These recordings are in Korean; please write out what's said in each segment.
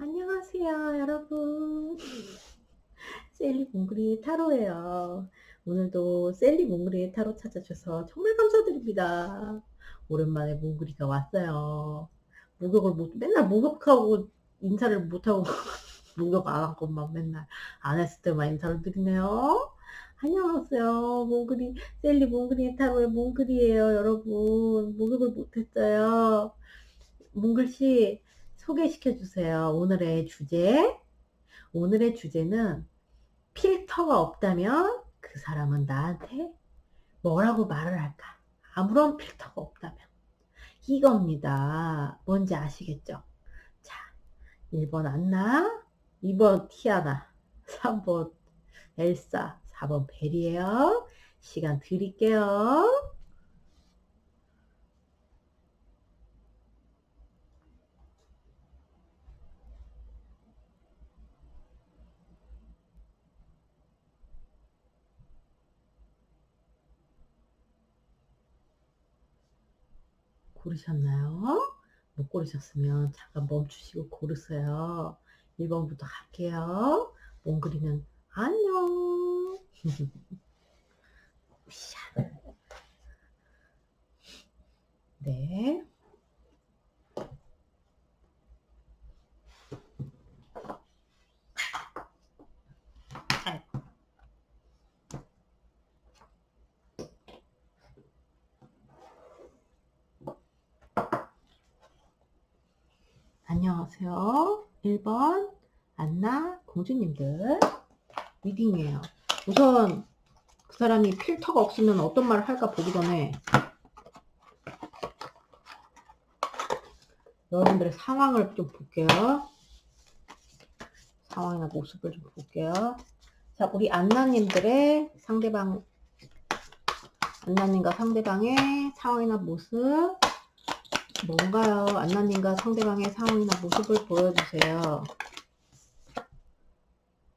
안녕하세요, 여러분. 셀리 몽그리 타로예요. 오늘도 셀리 몽그리의 타로 찾아주셔서 정말 감사드립니다. 오랜만에 몽그리가 왔어요. 맨날 목욕하고 인사를 못하고, 목욕 안 한 것만 맨날 안 했을 때만 인사를 드리네요. 안녕하세요. 셀리 몽그리 타로의 몽그리예요, 여러분. 목욕을 못했어요. 몽글씨, 소개시켜 주세요. 오늘의 주제는 필터가 없다면 그 사람은 나한테 뭐라고 말을 할까? 아무런 필터가 없다면. 이겁니다. 뭔지 아시겠죠? 자, 1번 안나, 2번 티아나, 3번 엘사, 4번 벨이에요. 시간 드릴게요. 고르셨나요? 못 고르셨으면 잠깐 멈추시고 고르세요. 1번부터 갈게요. 몽그리는 안녕. 네. 안녕하세요. 1번 안나 공주님들 리딩이에요. 우선 그 사람이 필터가 없으면 어떤 말을 할까 보기 전에 여러분들의 상황을 좀 볼게요. 상황이나 모습을 좀 볼게요. 자, 우리 안나님과 상대방의 상황이나 모습 뭔가요? 안나님과 상대방의 상황이나 모습을 보여주세요.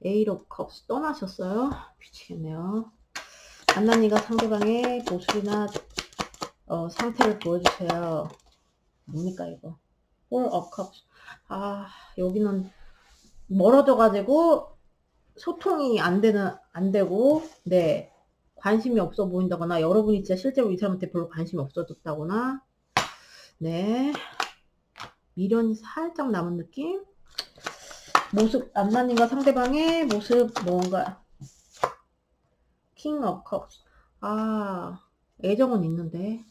에이트 오브 컵스 떠나셨어요? 미치겠네요. 안나님과 상대방의 모습이나 상태를 보여주세요. 뭡니까 이거? 폴 오브 컵스. 아, 여기는 멀어져가지고 소통이 안 되고, 네, 관심이 없어 보인다거나, 여러분이 진짜 실제로 이 사람한테 별로 관심이 없어졌다거나, 네, 미련이 살짝 남은 느낌? 모습, 안나님과 상대방의 모습, 뭔가, 킹 오브 컵스. 아, 애정은 있는데,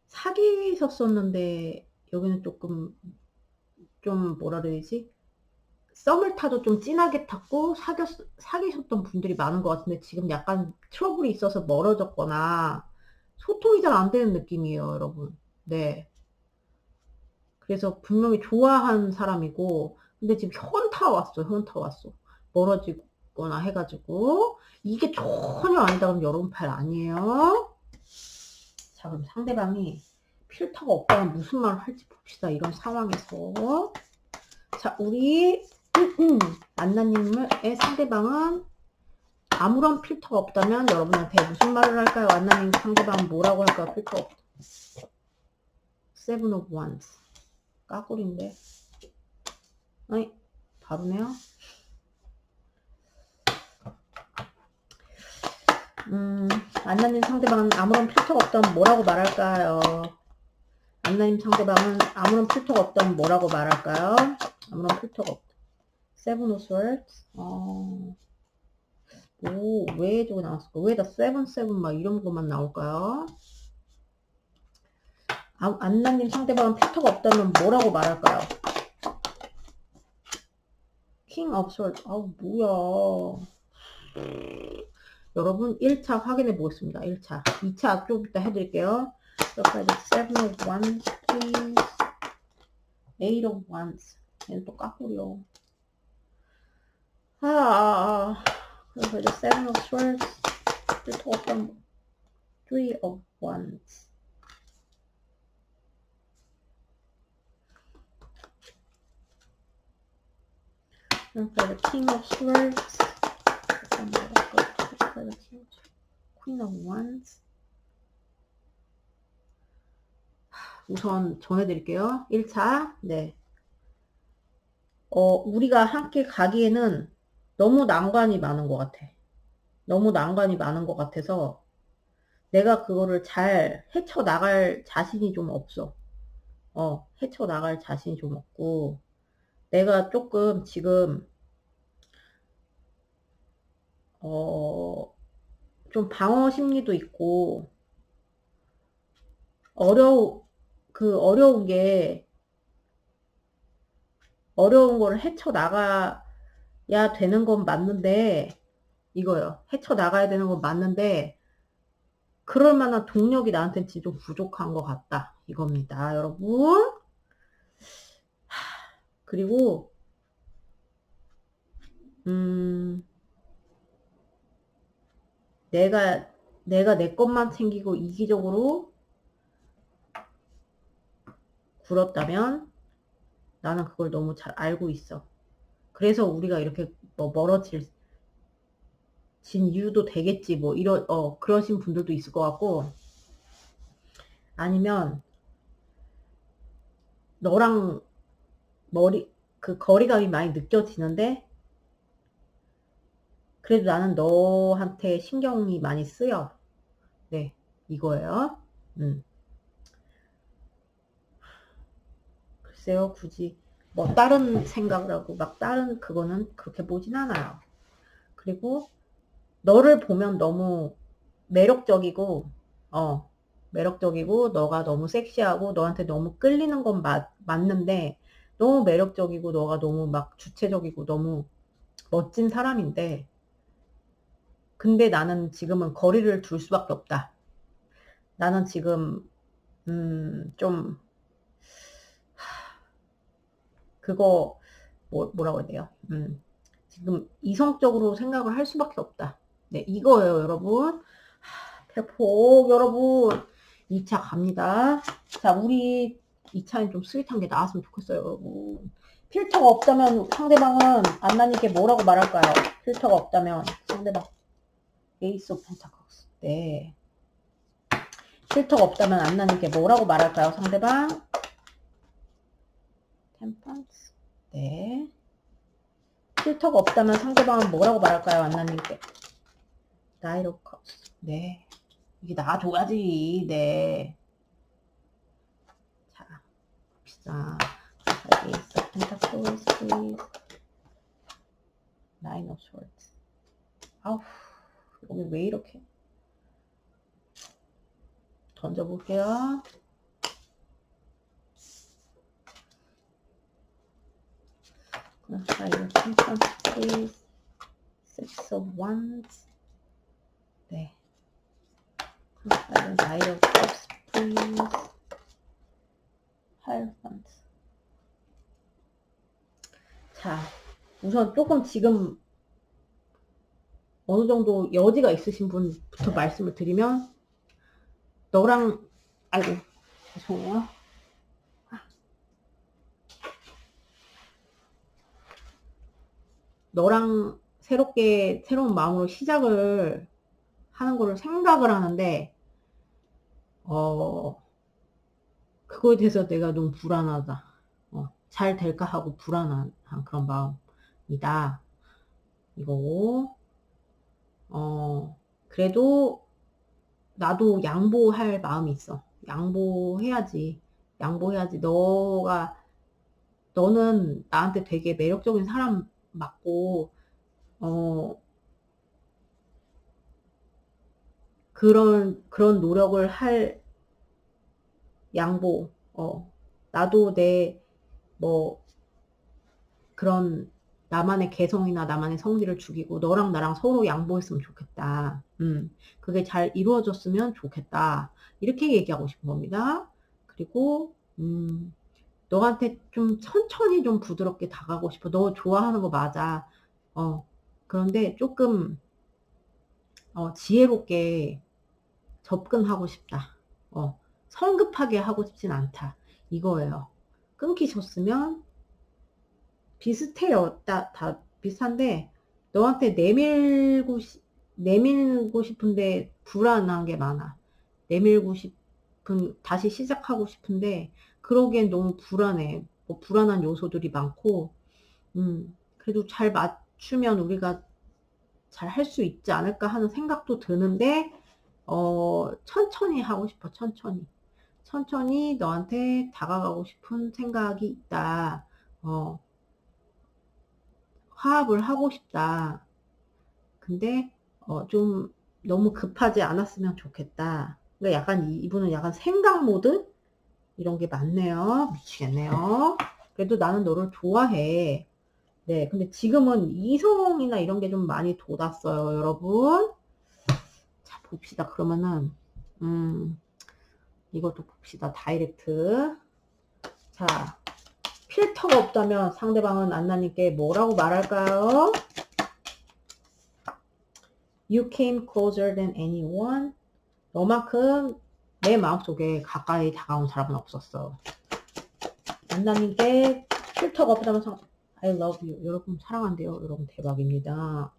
사귀셨었는데, 여기는 조금, 좀 뭐라 그래야지? 썸을 타도 좀 진하게 탔고 사귀셨던 분들이 많은 것 같은데 지금 약간 트러블이 있어서 멀어졌거나 소통이 잘 안 되는 느낌이에요, 여러분. 네. 그래서 분명히 좋아한 사람이고 근데 지금 현타 왔어. 멀어지거나 해가지고 이게 전혀 아니다 그럼 여러분 팔 아니에요. 자, 그럼 상대방이 필터가 없다면 무슨 말을 할지 봅시다. 이런 상황에서. 자, 우리 안나님의 상대방은 아무런 필터가 없다면 여러분한테 무슨 말을 할까요? 안나님 상대방은 뭐라고 할까요? 필터 없다. Seven of Wands. 까꿀인데. 아니, 바로네요. 안나님 상대방은 아무런 필터가 없다면 뭐라고 말할까요? 안나님 상대방은 아무런 필터가 없다면 뭐라고 말할까요? 아무런 필터가 없다. Seven of Swords. 왜 저거 나왔을까? 왜 다 세븐 막 이런 것만 나올까요? 안나님 상대방은 필터가 없다면 뭐라고 말할까요? 킹 오브 스워드. 뭐야. 여러분 1차 확인해 보겠습니다. 1차. 2차 좀 이따 해드릴게요. 여기까지 7 of wands, please. 8 of wands. 얘는 또 까꿀이요. 여기까지 7 of swords. 필터가 없다면 3 of wands. 여기까지 king of swords. Queen of Wands. 우선 전해드릴게요. 1차. 네. 우리가 함께 가기에는 너무 난관이 많은 것 같아. 너무 난관이 많은 것 같아서 내가 그거를 잘 헤쳐나갈 자신이 좀 없어. 헤쳐나갈 자신이 좀 없고, 내가 조금 지금, 좀 방어 심리도 있고, 어려운 게, 어려운 거를 헤쳐나가야 되는 건 맞는데, 이거요. 헤쳐나가야 되는 건 맞는데, 그럴 만한 동력이 나한테는 진짜 좀 부족한 것 같다. 이겁니다, 여러분. 그리고, 음, 내가 내 것만 챙기고 이기적으로 굴었다면 나는 그걸 너무 잘 알고 있어. 그래서 우리가 이렇게 뭐 멀어진 이유도 되겠지. 뭐 그러신 분들도 있을 것 같고, 아니면 너랑 그 거리감이 많이 느껴지는데, 그래도 나는 너한테 신경이 많이 쓰여. 네, 이거예요. 글쎄요, 굳이 뭐 다른 생각을 하고 막 다른 그거는 그렇게 보진 않아요. 그리고 너를 보면 너무 매력적이고, 매력적이고, 너가 너무 섹시하고, 너한테 너무 끌리는 건 맞는데, 너무 매력적이고, 너가 너무 막 주체적이고, 너무 멋진 사람인데, 근데 나는 지금은 거리를 둘 수밖에 없다. 나는 지금, 좀, 그거, 뭐라고 해야 돼요? 지금 이성적으로 생각을 할 수밖에 없다. 네, 이거예요, 여러분. 대폭, 여러분. 2차 갑니다. 자, 우리 2차엔 좀 스윗한 게 나왔으면 좋겠어요, 여러분. 필터가 없다면 상대방은 안나님께 뭐라고 말할까요? 필터가 없다면 상대방. 에이스 오브 펜타클스. 네. 필터가 없다면 안나님께 뭐라고 말할까요, 상대방? 템퍼런스. 네. 필터가 없다면 상대방은 뭐라고 말할까요, 안나님께? 나이트 오브 컵스. 네. 이게 나와줘야지. 네. 자, 봅시다. Ace of Pentacles, please. Nine of Swords. 아우, 여기 왜 이렇게. 던져볼게요. Five of Pentacles, please. Six of Wands. 네. Knight of Cups, please. Hierophant. 자, 우선 조금 지금 어느 정도 여지가 있으신 분부터 말씀을 드리면, 너랑, 아이고, 죄송해요. 너랑 새로운 마음으로 시작을 하는 거를 생각을 하는데, 그거에 대해서 내가 너무 불안하다. 잘 될까 하고 불안한 그런 마음이다. 이거고, 그래도 나도 양보할 마음이 있어. 양보해야지. 너는 나한테 되게 매력적인 사람 맞고, 그런 노력을 할 양보, 나도 뭐, 그런 나만의 개성이나 나만의 성질을 죽이고 너랑 나랑 서로 양보했으면 좋겠다. 그게 잘 이루어졌으면 좋겠다. 이렇게 얘기하고 싶은 겁니다. 그리고, 너한테 좀 천천히 좀 부드럽게 다가가고 싶어. 너 좋아하는 거 맞아. 그런데 조금, 지혜롭게 접근하고 싶다. 성급하게 하고 싶진 않다. 이거예요. 끊기셨으면 비슷해요. 다 비슷한데, 너한테 내밀고 싶은데 불안한 게 많아. 내밀고 싶은, 다시 시작하고 싶은데, 그러기엔 너무 불안해. 뭐 불안한 요소들이 많고, 그래도 잘 맞추면 우리가 잘 할 수 있지 않을까 하는 생각도 드는데, 천천히 하고 싶어, 천천히. 천천히 너한테 다가가고 싶은 생각이 있다. 어, 화합을 하고 싶다. 근데, 좀 너무 급하지 않았으면 좋겠다. 그러니까 약간 이분은 약간 생각 모드? 이런 게 많네요. 미치겠네요. 그래도 나는 너를 좋아해. 네, 근데 지금은 이성이나 이런 게 좀 많이 돋았어요, 여러분. 자, 봅시다. 그러면은, 이것도 봅시다. 다이렉트. 자, 필터가 없다면 상대방은 안나님께 뭐라고 말할까요? You came closer than anyone. 너만큼 내 마음속에 가까이 다가온 사람은 없었어. 안나님께 필터가 없다면 I love you. 여러분 사랑한대요. 여러분 대박입니다.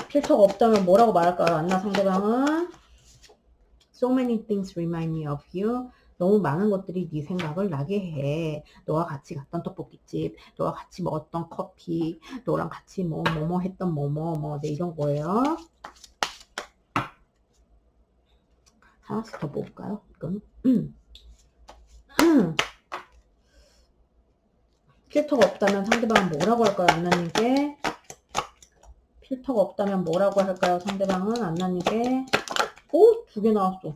필터가 없다면 뭐라고 말할까요? 안나 상대방은 So many things remind me of you. 너무 많은 것들이 네 생각을 나게 해. 너와 같이 갔던 떡볶이집, 너와 같이 먹었던 커피, 너랑 같이 뭐뭐 했던 네, 이런 거예요. 하나씩 더 볼까요? 이건 필터가 없다면 상대방은 뭐라고 할까요? 안나님께 필터가 없다면 뭐라고 할까요? 상대방은 안나님께 오! 2개 나왔어.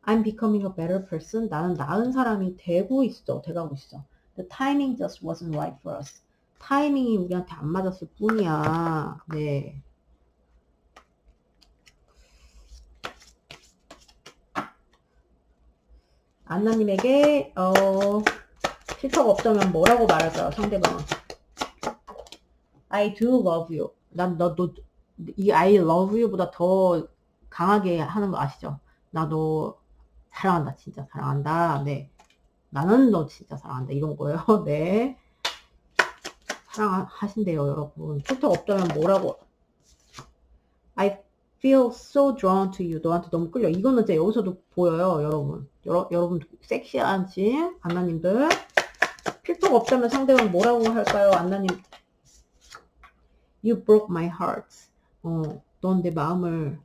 I'm becoming a better person. 나는 나은 사람이 돼가고 있어. The timing just wasn't right for us. 타이밍이 우리한테 안 맞았을 뿐이야. 네. 안나님에게 필터가 없다면 뭐라고 말할까요? 상대방은 I do love you. 이 I love you보다 더 강하게 하는 거 아시죠? 나 너 사랑한다. 진짜 사랑한다. 네. 나는 너 진짜 사랑한다. 이런 거예요. 네. 사랑하신대요, 여러분. 필터가 없다면 뭐라고? I feel so drawn to you. 너한테 너무 끌려. 이거는 진짜 여기서도 보여요, 여러분. 여러분 섹시한지 안나님들. 필터가 없다면 상대방은 뭐라고 할까요, 안나님? You broke my heart. 넌 내 마음을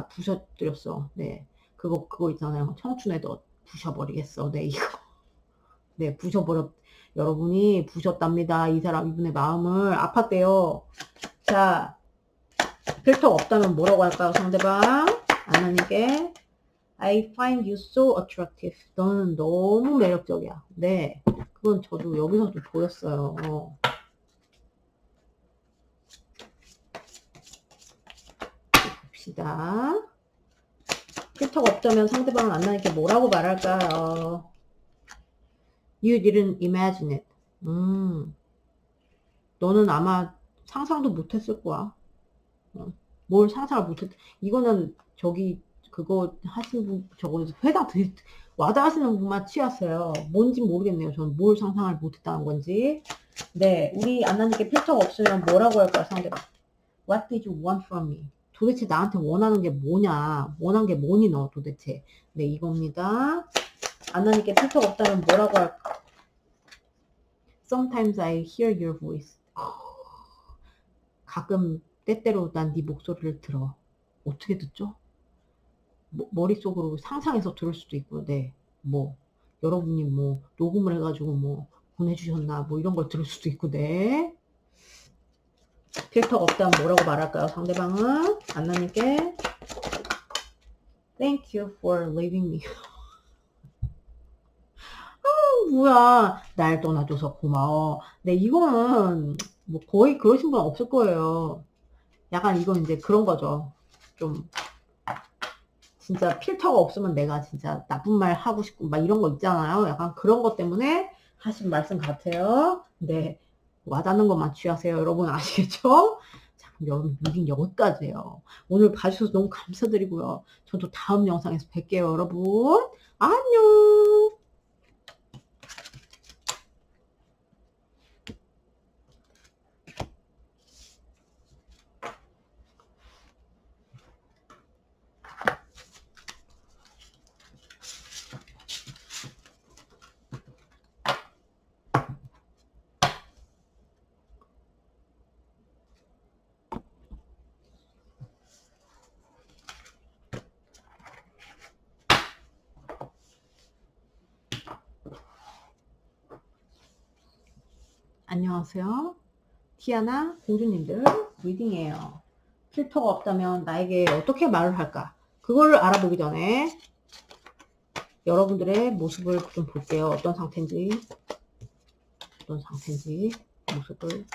부셔뜨렸어. 네, 그거 있잖아요. 청춘에 너 부셔버리겠어. 네, 이거. 네, 여러분이 부셨답니다. 이분의 마음을 아팠대요. 자, 필터가 없다면 뭐라고 할까요, 상대방? 안나님께 I find you so attractive. 너는 너무 매력적이야. 네, 그건 저도 여기서도 보였어요. 봅시다. 필터가 없다면 상대방은 안나님께 뭐라고 말할까요? You didn't imagine it. 너는 아마 상상도 못했을 거야. 뭘 상상을 못했. 이거는 그거 하신 분, 회당 와닿으시는 분만 취하세요. 뭔지 모르겠네요. 저는 뭘 상상을 못했다는 건지. 네, 우리 안나님께 필터가 없으면 뭐라고 할까요, 상대방? What did you want from me? 도대체 나한테 원하는 게 뭐냐? 원한 게 뭐니 너 도대체? 네, 이겁니다. 안나님께 필터가 없다면 뭐라고 할까? Sometimes I hear your voice. 가끔 때때로 난 네 목소리를 들어. 어떻게 듣죠? 머릿속으로 상상해서 들을 수도 있고, 네. 여러분이 녹음을 해가지고 보내주셨나, 이런 걸 들을 수도 있고, 네. 필터가 없다면 뭐라고 말할까요, 상대방은? 안나님께. Thank you for leaving me. 뭐야. 날 떠나줘서 고마워. 네, 이거는 거의 그러신 분 없을 거예요. 약간 이건 이제 그런 거죠. 좀 진짜 필터가 없으면 내가 진짜 나쁜 말 하고 싶고 막 이런 거 있잖아요. 약간 그런 것 때문에 하신 말씀 같아요. 네, 와닿는 것만 취하세요. 여러분 아시겠죠? 자, 그럼 여러분 리딩 여기까지예요. 오늘 봐주셔서 너무 감사드리고요. 저도 다음 영상에서 뵐게요, 여러분. 안녕. 안녕하세요. 티아나 공주님들 리딩이에요. 필터가 없다면 나에게 어떻게 말을 할까? 그걸 알아보기 전에 여러분들의 모습을 좀 볼게요. 어떤 상태인지 모습을.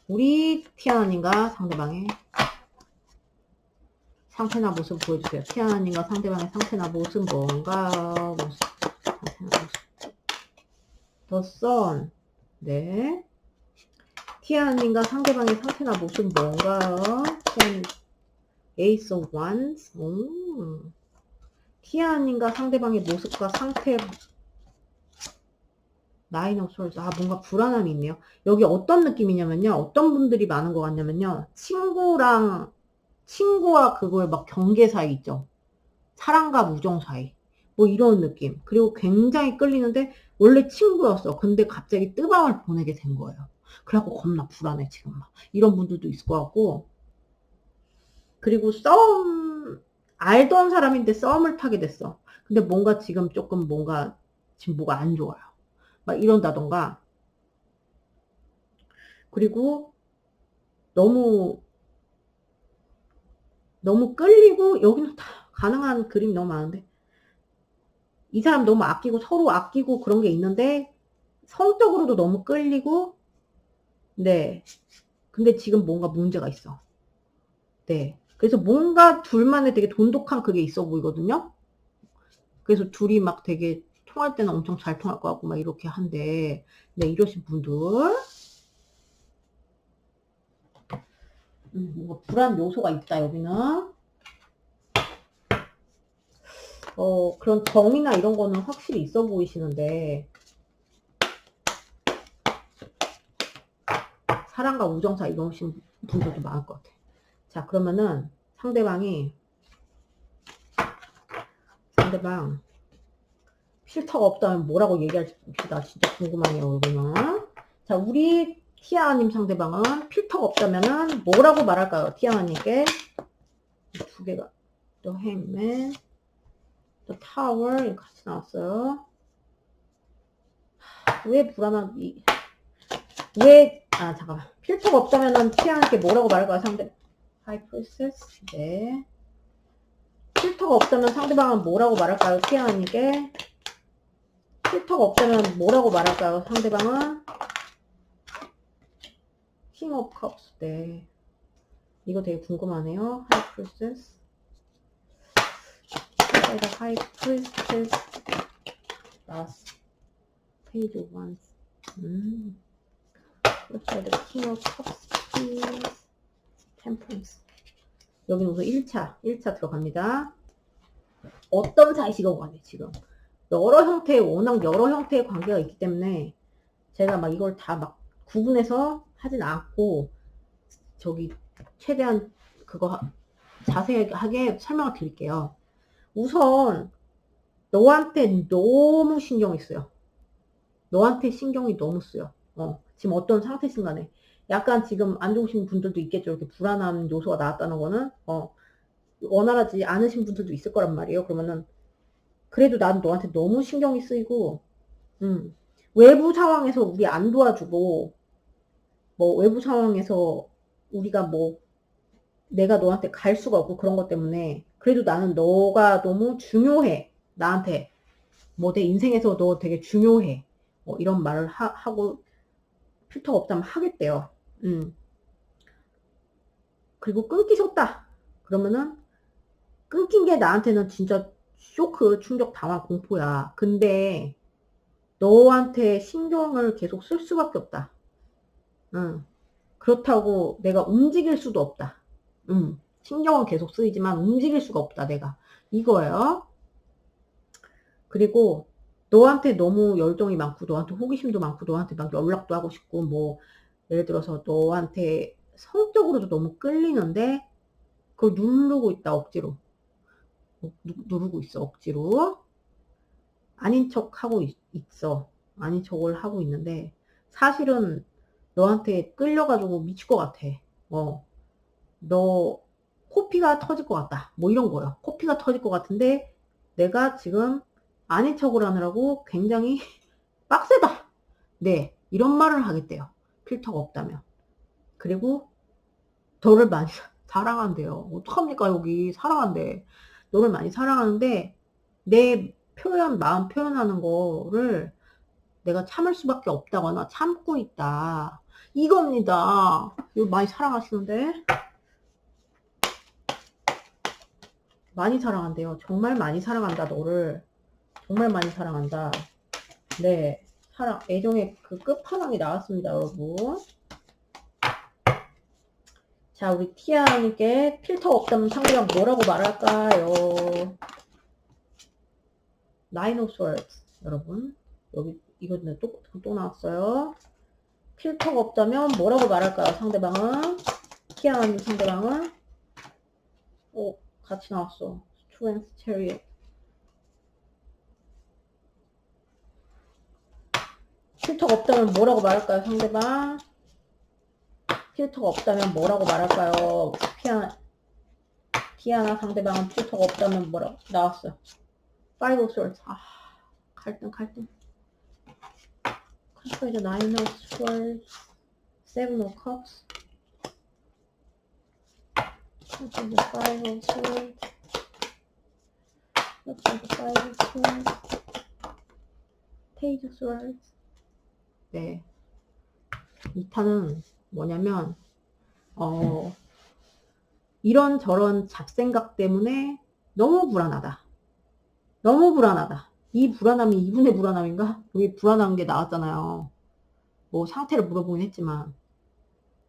우리 티아나님과 상대방의 상태나 모습 보여주세요. 티아나님과 상대방의 상태나 모습 뭔가 상태나 모습. The Sun. 네. 티아나님과 상대방의 상태나 모습 뭔가요? Ace of Wands. 티아나님과 상대방의 모습과 상태. Nine of Swords. 아, 뭔가 불안함이 있네요. 여기 어떤 느낌이냐면요. 어떤 분들이 많은 것 같냐면요. 친구와 그거의 막 경계 사이 있죠. 사랑과 우정 사이. 뭐 이런 느낌. 그리고 굉장히 끌리는데 원래 친구였어. 근데 갑자기 뜨밤을 보내게 된 거예요. 그래갖고 겁나 불안해 지금 막. 이런 분들도 있을 것 같고. 그리고 알던 사람인데 썸을 타게 됐어. 근데 뭔가 지금 조금 지금 뭐가 안 좋아요. 막 이런다던가. 그리고 너무 끌리고, 여기는 다 가능한 그림이 너무 많은데, 이 사람 너무 아끼고 서로 아끼고 그런 게 있는데 성적으로도 너무 끌리고. 네. 근데 지금 뭔가 문제가 있어. 네. 그래서 뭔가 둘만의 되게 돈독한 그게 있어 보이거든요. 그래서 둘이 막 되게 통할 때는 엄청 잘 통할 것 같고 막 이렇게 한데, 네, 이러신 분들 뭔가 불안 요소가 있다 여기는. 그런 정이나 이런 거는 확실히 있어 보이시는데, 사랑과 우정사 이러신 분들도 많을 것 같아. 자, 그러면은 상대방 필터가 없다면 뭐라고 얘기할지 봅시다. 진짜 궁금하네요, 여기는. 자, 우리 티아나님 상대방은 필터가 없다면은 뭐라고 말할까요? 티아나님께 두 개가 또 행맨, 또 타워 같이 나왔어요. 왜 잠깐만. 필터가 없다면은 티아나님께 뭐라고 말할까요? 하이 프리세스. 네. 필터가 없다면 상대방은 뭐라고 말할까요? 티아나님께 필터가 없다면 뭐라고 말할까요? 상대방은 킹 오브 컵스. 네. 이거 되게 궁금하네요. 하이 프리세스. 하이 프리세스. 라스트 페이지 1. 그렇죠. 킹 오브 컵스. 템퍼런스. 여기는 우선 1차 들어갑니다. 어떤 사이시가 간에 지금 워낙 여러 형태의 관계가 있기 때문에 제가 막 이걸 다 막 구분해서 하진 않고, 최대한 그거 자세하게 설명을 드릴게요. 우선 너한테 너무 신경이 쓰여. 너한테 신경이 너무 쓰여. 지금 어떤 상태신 간에 약간 지금 안 좋으신 분들도 있겠죠. 이렇게 불안한 요소가 나왔다는 거는 원활하지 않으신 분들도 있을 거란 말이에요. 그러면은 그래도 난 너한테 너무 신경이 쓰이고, 외부 상황에서 우리 안 도와주고, 뭐 외부 상황에서 우리가 내가 너한테 갈 수가 없고 그런 것 때문에, 그래도 나는 너가 너무 중요해. 나한테 내 인생에서 너 되게 중요해. 이런 말을 하고 필터가 없다면 하겠대요. 그리고 끊기셨다. 그러면은 끊긴 게 나한테는 진짜 쇼크, 충격, 당황, 공포야. 근데 너한테 신경을 계속 쓸 수밖에 없다. 그렇다고 내가 움직일 수도 없다. 신경은 계속 쓰이지만 움직일 수가 없다, 내가. 이거예요. 그리고 너한테 너무 열정이 많고, 너한테 호기심도 많고, 너한테 막 연락도 하고 싶고, 예를 들어서 너한테 성적으로도 너무 끌리는데, 그걸 누르고 있다, 억지로. 누르고 있어, 억지로. 아닌 척 하고 있어. 아닌 척을 하고 있는데, 사실은 너한테 끌려가지고 미칠 것 같아. 너 코피가 터질 것 같다. 이런 거요. 코피가 터질 것 같은데, 내가 지금 아닌 척을 하느라고 굉장히 빡세다. 네, 이런 말을 하겠대요. 필터가 없다면. 그리고 너를 많이 사랑한대요. 어떡합니까 여기 사랑한대. 너를 많이 사랑하는데 내 마음 표현하는 거를 내가 참을 수밖에 없다거나 참고 있다. 이겁니다. 이거 많이 사랑하시는데 많이 사랑한대요. 정말 많이 사랑한다 너를. 정말 많이 사랑한다. 네, 애정의 그 끝판왕이 나왔습니다 여러분. 자, 우리 티아님께 필터 없다면 상대방 뭐라고 말할까요? 나인 오브 스워드스 여러분. 여기 이거는 또 나왔어요. 필터가 없다면 뭐라고 말할까요? 상대방은 티아님 상대방은 같이 나왔어. 스트렝스 체리엇. 필터가 없다면 뭐라고 말할까요? 상대방 필터가 없다면 뭐라고 말할까요? 티아나 상대방은 필터가 없다면 뭐라고 나왔어요. Five of Swords. 갈등. 크리스파이저 Nine of Swords, Seven of Cups. Five of Swords. Five of Swords. Page of Swords. 네. 이 탄은 뭐냐면 이런저런 잡생각 때문에 너무 불안하다. 이 불안함이 이분의 불안함인가? 여기 불안한 게 나왔잖아요. 뭐 상태를 물어보긴 했지만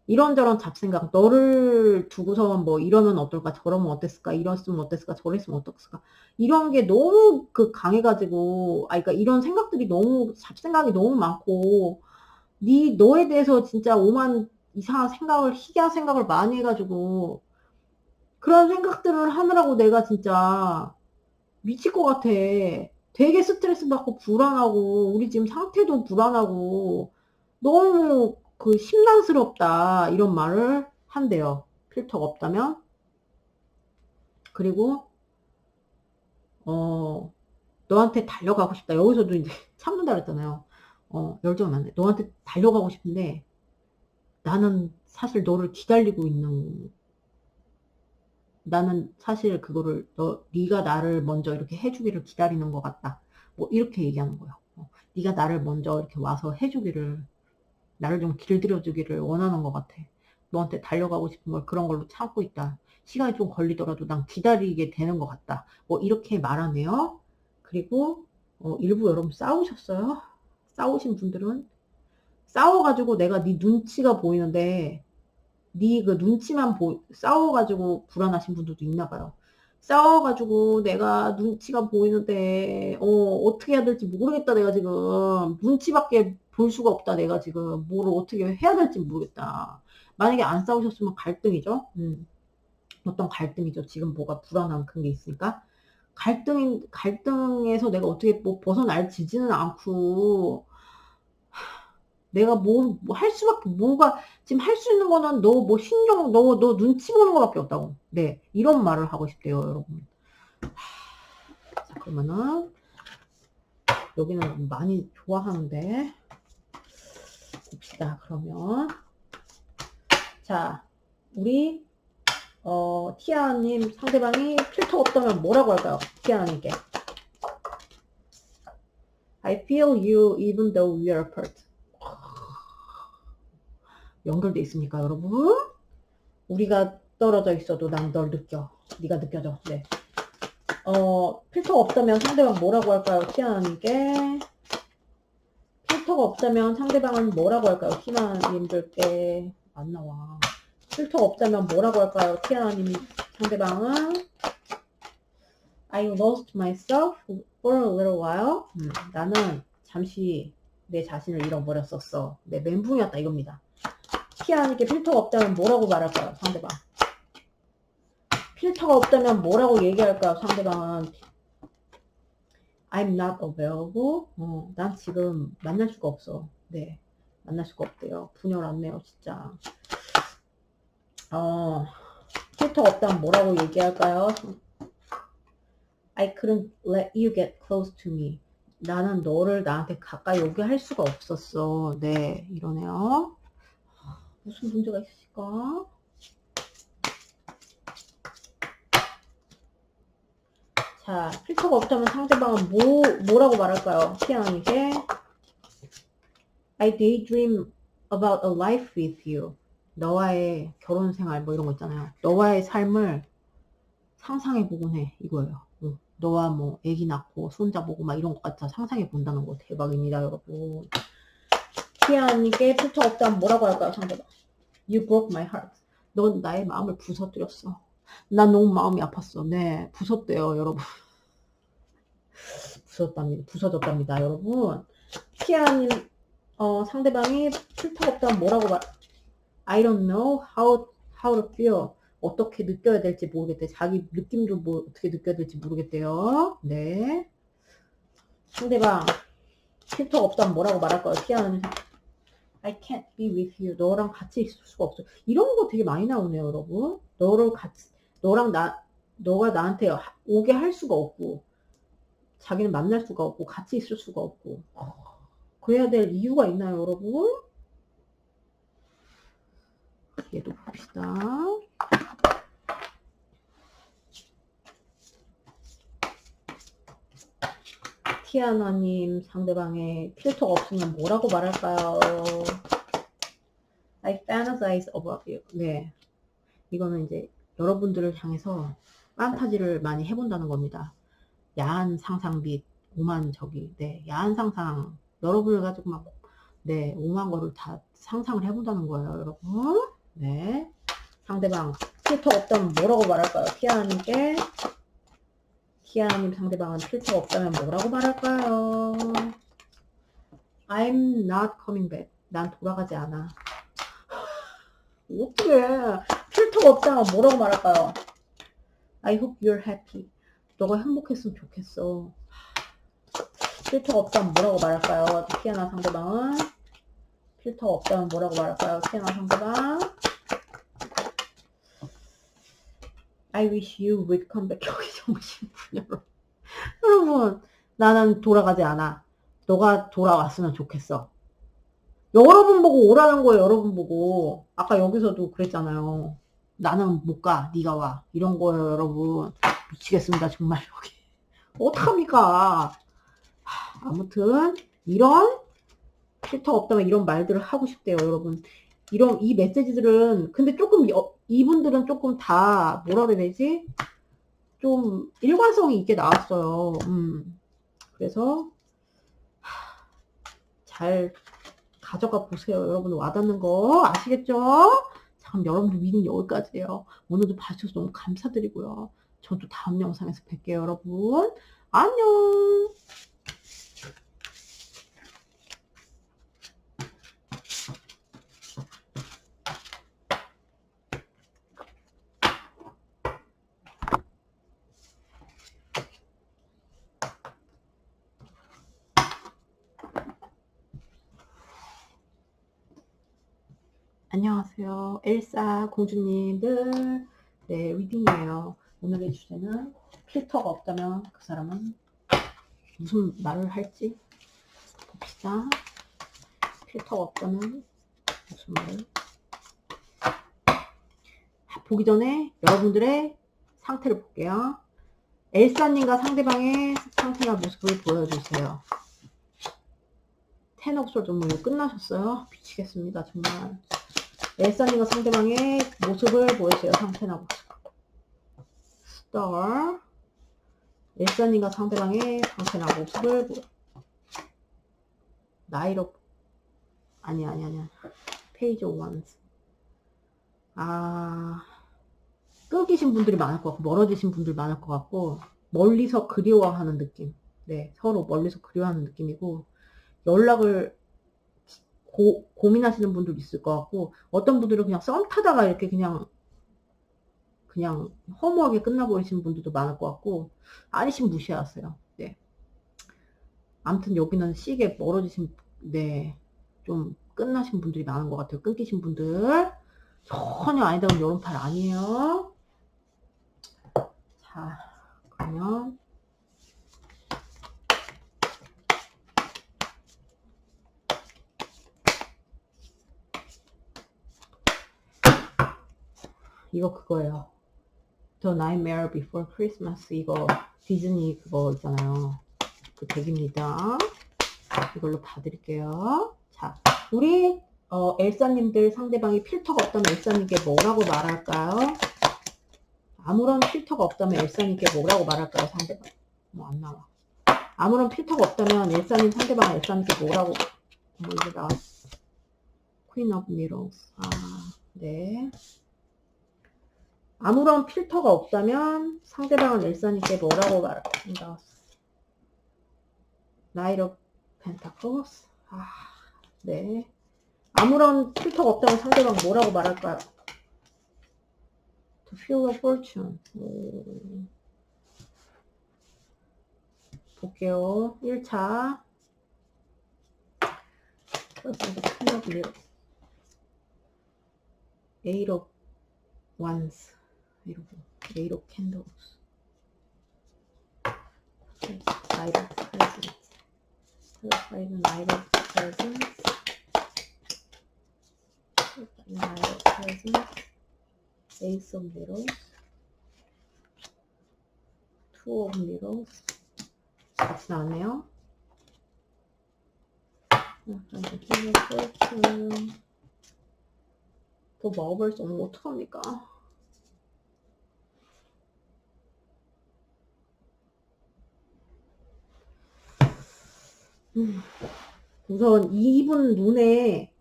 이런저런 잡생각, 너를 두고서 뭐 이러면 어떨까, 저러면 어땠을까, 이랬으면 어땠을까, 저랬으면 어땠을까, 이런 게 너무 그러니까 이런 생각들이 너무 잡생각이 너무 많고 너에 대해서 진짜 오만 이상한 생각을, 희귀한 생각을 많이 해가지고 그런 생각들을 하느라고 내가 진짜 미칠 것 같아. 되게 스트레스 받고 불안하고 우리 지금 상태도 불안하고 너무 심란스럽다 이런 말을 한대요. 필터가 없다면. 그리고 너한테 달려가고 싶다. 여기서도 이제 참는다 그랬잖아요. 열정 많네. 너한테 달려가고 싶은데 나는 사실 너를 기다리고 있는, 나는 사실 그거를 네가 나를 먼저 이렇게 해주기를 기다리는 것 같다. 뭐 이렇게 얘기하는 거야. 네가 나를 먼저 이렇게 와서 해주기를, 나를 좀 길들여주기를 원하는 것 같아. 너한테 달려가고 싶은 걸 그런 걸로 참고 있다. 시간이 좀 걸리더라도 난 기다리게 되는 것 같다. 뭐 이렇게 말하네요. 그리고 일부 여러분 싸우셨어요? 싸우신 분들은 싸워가지고 내가 네 눈치가 보이는데 네 그 눈치만 싸워가지고 불안하신 분들도 있나 봐요. 싸워가지고 내가 눈치가 보이는데 어떻게 해야 될지 모르겠다. 내가 지금 눈치밖에 볼 수가 없다. 내가 지금 뭘 어떻게 해야 될지 모르겠다. 만약에 안 싸우셨으면 갈등이죠. 어떤 갈등이죠. 지금 뭐가 불안한 그런 게 있으니까 갈등에서 내가 어떻게 뭐 벗어날지는 않고 내가 뭐 할 수밖에, 뭐가 지금 할 수 있는 거는 너 뭐 신경, 너 눈치 보는 거밖에 없다고. 네, 이런 말을 하고 싶대요 여러분. 자, 그러면은 여기는 많이 좋아하는데 봅시다. 그러면 자, 우리 티아님 상대방이 필터 없다면 뭐라고 할까요? 티아님께 I feel you even though we are apart. 연결돼 있습니까 여러분? 우리가 떨어져 있어도 난 널 느껴. 네가 느껴져. 네. 필터가 없다면 상대방 뭐라고 할까요? 티아님께 필터가 없다면 상대방은 뭐라고 할까요? 티아님들께 안 나와. 필터가 없다면 뭐라고 할까요? 티아님 상대방은 I lost myself for a little while. 나는 잠시 내 자신을 잃어버렸었어. 내 멘붕이었다 이겁니다. 티아님께 필터가 없다면 뭐라고 말할까요? 상대방. 필터가 없다면 뭐라고 얘기할까요? 상대방은 I'm not available. 난 지금 만날 수가 없어. 네, 만날 수가 없대요. 분열왔네요, 진짜. 필터가 없다면 뭐라고 얘기할까요? I couldn't let you get close to me. 나는 너를 나한테 가까이 오게 할 수가 없었어. 네, 이러네요. 무슨 문제가 있을까? 자, 필터가 없다면 상대방은 뭐라고 말할까요? 티아나에게 I daydream about a life with you. 너와의 결혼 생활 뭐 이런 거 있잖아요. 너와의 삶을 상상해 보곤 해. 이거예요. 너와 뭐 애기 낳고 손자 보고 막 이런 것 같아 상상해 본다는 거. 대박입니다, 여러분. 티아나에게 필터 없다면 뭐라고 할까요, 상대방? You broke my heart. 넌 나의 마음을 부서뜨렸어. 난 너무 마음이 아팠어. 네, 부쉈대요, 여러분. 부서졌답니다, 여러분. 티아님, 상대방이 필터가 없다면 뭐라고 I don't know how to feel. 어떻게 느껴야 될지 모르겠대. 자기 느낌도 뭐 어떻게 느껴야 될지 모르겠대요. 네. 상대방, 필터가 없다면 뭐라고 말할까요? 티아님, I can't be with you. 너랑 같이 있을 수가 없어. 이런 거 되게 많이 나오네요, 여러분. 너가 나한테 오게 할 수가 없고, 자기는 만날 수가 없고, 같이 있을 수가 없고. 그래야 될 이유가 있나요, 여러분? 얘도 봅시다. 티아나님 상대방의 필터가 없으면 뭐라고 말할까요? I fantasize about you. 네. 이거는 이제 여러분들을 향해서 판타지를 많이 해본다는 겁니다. 야한 상상 및 오만 네, 야한 상상. 여러분을 가지고 막, 네, 오만 거를 다 상상을 해본다는 거예요, 여러분. 네. 상대방, 필터 없다면 뭐라고 말할까요? 티아나님께. 티아나님 상대방은 필터가 없다면 뭐라고 말할까요? I'm not coming back. 난 돌아가지 않아. 어떡해. 필터가 없다면 뭐라고 말할까요? I hope you're happy. 너가 행복했으면 좋겠어. 필터가 없다면 뭐라고 말할까요? 티아나 상대방은. 필터가 없다면 뭐라고 말할까요? 티아나 상대방. I wish you would come back. 여기 정신분 여러분, 나는 돌아가지 않아. 너가 돌아왔으면 좋겠어. 여러분 보고 오라는 거예요. 여러분 보고. 아까 여기서도 그랬잖아요. 나는 못 가. 네가 와. 이런 거예요, 여러분. 미치겠습니다. 정말 여기. 어떡합니까? 아무튼 이런 필터 없다면 이런 말들을 하고 싶대요, 여러분. 이 메시지들은 근데 조금 이분들은 조금 다 뭐라 그래야 되지? 좀 일관성이 있게 나왔어요. 그래서 잘 가져가 보세요. 여러분 와닿는 거 아시겠죠? 참 여러분들 미팅 여기까지예요. 오늘도 봐주셔서 너무 감사드리고요. 저도 다음 영상에서 뵐게요, 여러분. 안녕. 안녕하세요. 엘사 공주님들. 네, 리딩이에요. 오늘의 주제는 필터가 없다면 그 사람은 무슨 말을 할지 봅시다. 필터가 없다면 무슨 말을. 보기 전에 여러분들의 상태를 볼게요. 엘사님과 상대방의 상태나 모습을 보여주세요. 텐 오브 소드 뭐 끝나셨어요? 미치겠습니다. 정말. 엘사님과 상대방의 모습을 보여주세요. 상태나 모습. 스타. 엘사님과 상대방의 상태나 모습을 나이로 아니야. 페이지 1. 끊기신 분들이 많을 것 같고 멀어지신 분들 많을 것 같고 멀리서 그리워하는 느낌. 네, 서로 멀리서 그리워하는 느낌이고 연락을 고민하시는 분들 있을 것 같고 어떤 분들은 그냥 썸 타다가 이렇게 그냥 허무하게 끝나버리시는 분들도 많을 것 같고 아니시면 무시하세요. 네. 아무튼 여기는 시게 멀어지신 좀 끝나신 분들이 많은 것 같아요. 끊기신 분들 전혀 아니다. 이런 팔 아니에요. 자, 그러면 이거 그거예요. The Nightmare Before Christmas. 이거 디즈니 그거 있잖아요. 그 덱입니다. 이걸로 봐드릴게요. 자, 우리 엘사님들 상대방이 필터가 없다면 엘사님께 뭐라고 말할까요? 아무런 필터가 없다면 엘사님께 뭐라고 말할까요? 상대방. 뭐 안 나와. 아무런 필터가 없다면 엘사님 상대방 엘사님께 뭐라고. 이게 나왔어. Queen of Mirrors. 아, 네. 아무런 필터가 없다면 상대방은 엘사님께 뭐라고 말할까? Knight of Pentacles. 아, 네. 아무런 필터가 없다면 상대방 뭐라고 말할까요? To feel of fortune. 볼게요. 1차. Eight of Wands. Eight of Candles. Knight of Presents. Knight of Presents. Knight of Presents. Ace of Mirrors. Two of Mirrors. 같이 나왔네요. 또 먹어볼 수 없는 거 어떡합니까? 우선 이분 눈에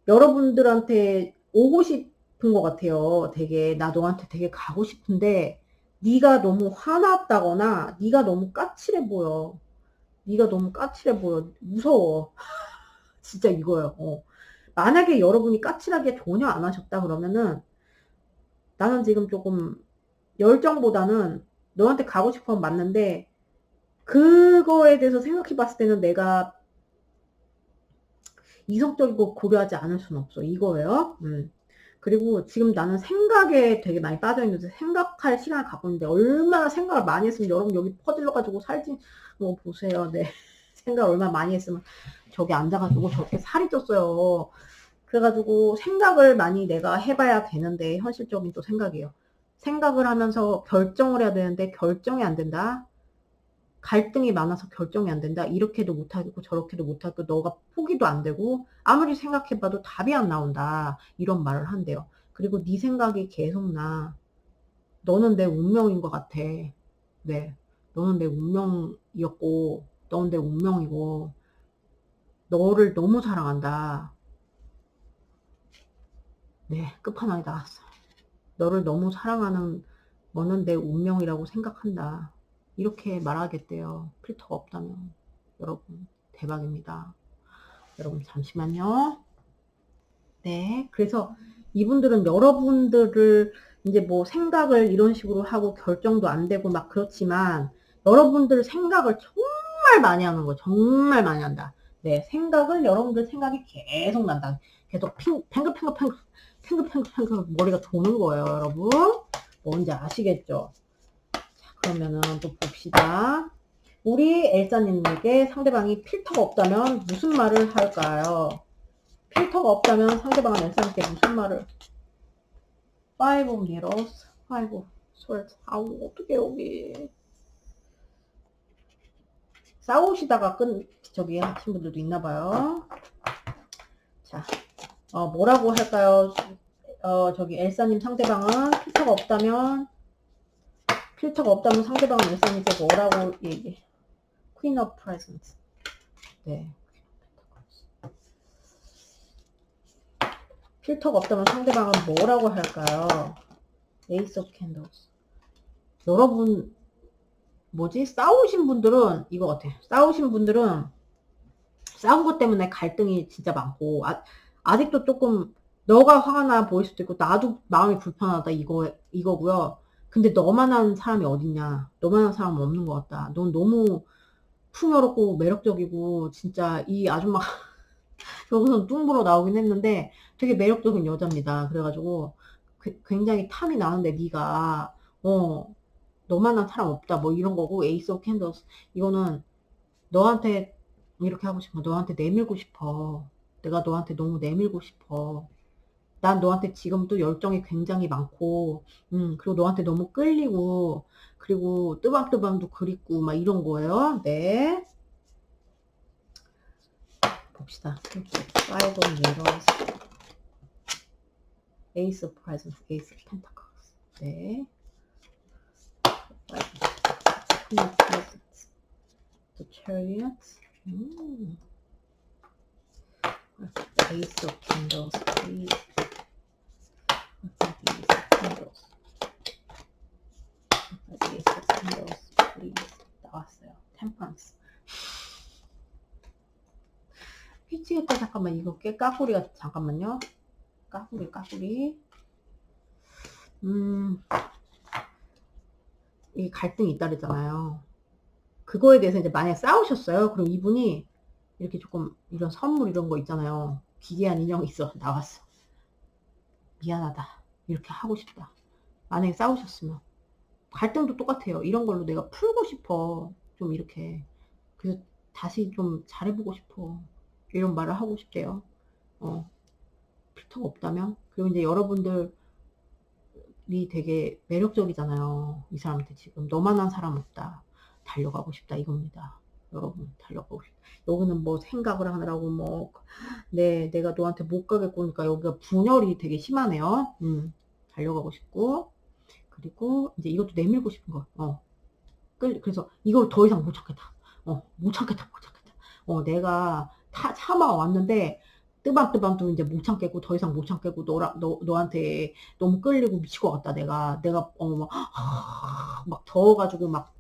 여러분들한테 오고 싶은 것 같아요. 되게 나 너한테 되게 가고 싶은데 네가 너무 화났다거나 네가 너무 까칠해 보여. 네가 너무 까칠해 보여. 무서워. 진짜 이거예요. 만약에 여러분이 까칠하게 전혀 안 하셨다 그러면은 나는 지금 조금 열정보다는 너한테 가고 싶은 건 맞는데 그거에 대해서 생각해 봤을 때는 내가 이성적이고 고려하지 않을 수는 없어. 이거예요. 그리고 지금 나는 생각에 되게 많이 빠져있는데 생각할 시간을 갖고 있는데 얼마나 생각을 많이 했으면 여러분 여기 퍼질러가지고 살찐 거 보세요. 네. 생각을 얼마나 많이 했으면 저기 앉아가지고 저렇게 살이 쪘어요. 그래가지고 생각을 많이 내가 해봐야 되는데 현실적인 또 생각이에요. 생각을 하면서 결정을 해야 되는데 결정이 안 된다. 갈등이 많아서 결정이 안 된다. 이렇게도 못하고 저렇게도 못하고 너가 포기도 안 되고 아무리 생각해봐도 답이 안 나온다. 이런 말을 한대요. 그리고 네 생각이 계속 나. 너는 내 운명인 것 같아. 네. 너는 내 운명이었고 너는 내 운명이고 너를 너무 사랑한다. 네. 끝판왕이 나왔어. 너를 너무 사랑하는 너는 내 운명이라고 생각한다. 이렇게 말하겠대요. 필터가 없다면. 여러분 대박입니다. 여러분 잠시만요. 네. 그래서 이분들은 여러분들을 이제 뭐 생각을 이런 식으로 하고 결정도 안 되고 막 그렇지만 여러분들 생각을 정말 많이 하는 거 정말 많이 한다. 네. 생각을 여러분들 생각이 계속 난다. 계속 팽글팽글 머리가 도는 거예요. 여러분. 뭔지 아시겠죠? 그러면은 또 봅시다. 우리 엘사님에게 상대방이 필터가 없다면 무슨 말을 할까요? 필터가 없다면 상대방은 엘사님께 무슨 말을? Five of Mirrors, Five of Swords. 아우 어떻게 여기 싸우시다가 저기 하신 분들도 있나봐요. 자, 뭐라고 할까요? 저기 엘사님 상대방은 필터가 없다면 상대방은 엘사님께 뭐라고 얘기해? Queen of Presents. 네. 필터가 없다면 상대방은 뭐라고 할까요? Ace of Candles. 여러분 뭐지? 싸우신 분들은 이거 같아. 싸우신 분들은 싸운 것 때문에 갈등이 진짜 많고 아직도 조금 너가 화가 나 보일 수도 있고 나도 마음이 불편하다 이거고요. 근데 너만한 사람이 어딨냐. 너만한 사람은 없는 것 같다. 넌 너무 풍요롭고 매력적이고 진짜 이 아줌마가 여기서 뚱보로 나오긴 했는데 되게 매력적인 여자입니다. 그래가지고 굉장히 탐이 나는데 네가 너만한 사람 없다 뭐 이런 거고. 에이스 오브 캔들스 이거는 너한테 이렇게 하고 싶어. 너한테 내밀고 싶어. 내가 너한테 너무 내밀고 싶어. 난 너한테 지금도 열정이 굉장히 많고, 그리고 너한테 너무 끌리고, 그리고 뜨밤뜨밤도 그립고, 막 이런 거예요. 네. 봅시다. Five of Mirrors, Ace of Presents, Ace of Pentacles. 네. Queen of Presents, The Chariot, Ace of Candles, please. Ace of Candles, Ace of Candles, please. 나왔어요. Temperance. 미치겠다. 잠깐만, 이거 꽤 까꾸리가, 잠깐만요. 까꾸리. 이 갈등이 있다 그랬잖아요. 그거에 대해서 이제 만약에 싸우셨어요. 그럼 이분이 이렇게 조금 이런 선물 이런 거 있잖아요. 기괴한 인형이 있어. 나왔어. 미안하다. 이렇게 하고 싶다. 만약에 싸우셨으면. 갈등도 똑같아요. 이런 걸로 내가 풀고 싶어. 좀 이렇게. 그래서 다시 좀 잘해보고 싶어. 이런 말을 하고 싶대요. 필터가 없다면. 그리고 이제 여러분들이 되게 매력적이잖아요. 이 사람한테 지금 너만한 사람 없다. 달려가고 싶다 이겁니다. 여러분 달려가고 싶다. 여기는 뭐 생각을 하느라고 뭐 내가 너한테 못 가겠고 그러니까 여기가 분열이 되게 심하네요. 달려가고 싶고 그리고 이제 이것도 내밀고 싶은 거. 그래서 이걸 더 이상 못 참겠다. 못 참겠다. 내가 다 참아왔는데 뜨밤뜨밤도 이제 못 참겠고 더 이상 못 참겠고 너한테 너무 끌리고 미칠 것 같다. 내가 막 더워가지고 막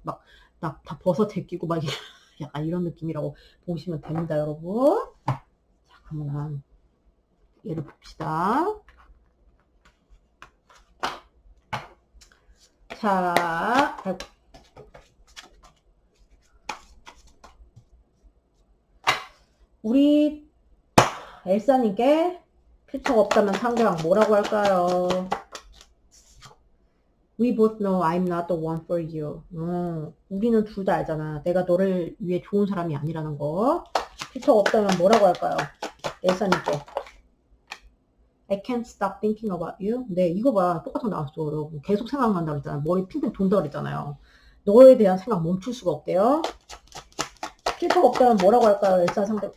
다 벗어 제끼고 막 약간 이런 느낌이라고 보시면 됩니다, 여러분. 자, 그러면 얘를 봅시다. 자, 우리 엘사님께 필터가 없다면 상대방 뭐라고 할까요? We both know I'm not the one for you. 우리는 둘 다 알잖아. 내가 너를 위해 좋은 사람이 아니라는 거. 필터가 없다면 뭐라고 할까요? 엘사님께. I can't stop thinking about you. 네, 이거 봐. 똑같은 거 나왔어, 여러분. 계속 생각난다고 그랬잖아요. 머리 핑핑 돈다고 그랬잖아요. 너에 대한 생각 멈출 수가 없대요. 필터가 없다면 뭐라고 할까요? 엘사 상대.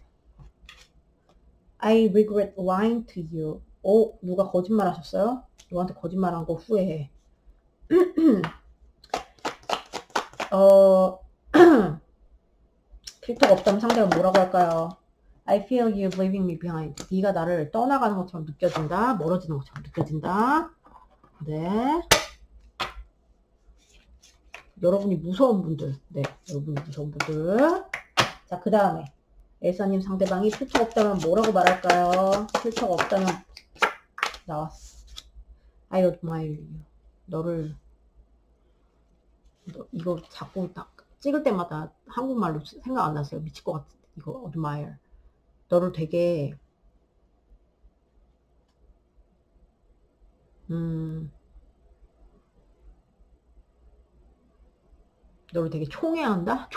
I regret lying to you. 누가 거짓말 하셨어요? 너한테 거짓말한 거 후회해. 필터가 없다면 상대가 뭐라고 할까요? I feel you leaving me behind. 네가 나를 떠나가는 것처럼 느껴진다. 멀어지는 것처럼 느껴진다. 네. 여러분이 무서운 분들. 네. 여러분이 무서운 분들. 자, 그 다음에 엘사님 상대방이 필터가 없다면 뭐라고 말할까요? 필터가 없다면 나왔어. I admire you. 너를 이거 자꾸 찍을 때마다 한국말로 생각 안 났어요. 미칠 것 같아. 이거 admire. 너를 되게 너를 되게 총애한다?